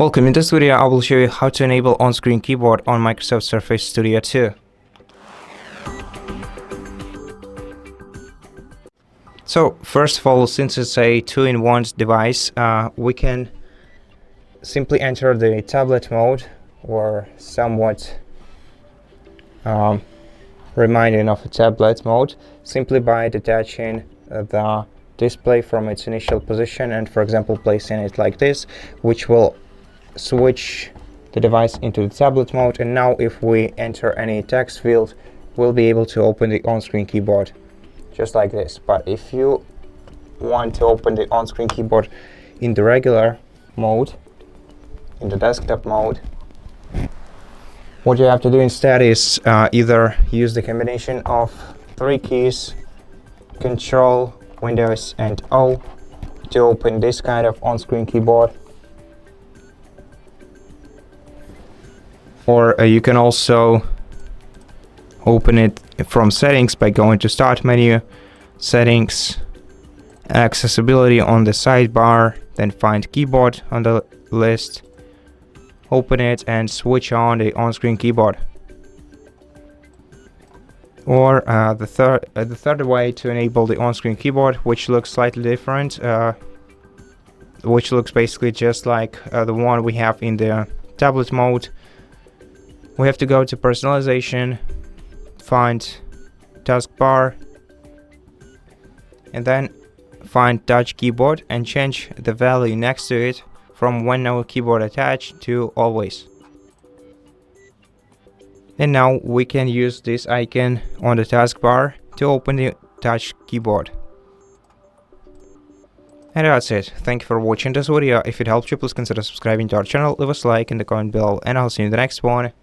Welcome. In this video, I will show you how to enable on-screen keyboard on Microsoft Surface Studio 2. So, first of all, since it's a 2-in-1 device, we can simply enter the tablet mode, or somewhat reminding of a tablet mode, simply by detaching the display from its initial position and, for example, placing it like this, which will switch the device into the tablet mode. And now if we enter any text field, we'll be able to open the on-screen keyboard just like this. But if you want to open the on-screen keyboard in the regular mode, in the desktop mode, what you have to do instead is either use the combination of 3 keys, Ctrl, Windows and O, to open this kind of on-screen keyboard. Or you can also open it from settings by going to start menu, settings, accessibility on the sidebar, then find keyboard on the list, open it and switch on the on-screen keyboard. Or the third way to enable the on-screen keyboard, which looks slightly different, which looks basically just like the one we have in the tablet mode. We have to go to Personalization, find Taskbar, and then find Touch Keyboard and change the value next to it from when no keyboard attached to always. And now we can use this icon on the taskbar to open the Touch Keyboard. And that's it. Thank you for watching this video. If it helped you, please consider subscribing to our channel, leave us a like in the comment below, and I'll see you in the next one.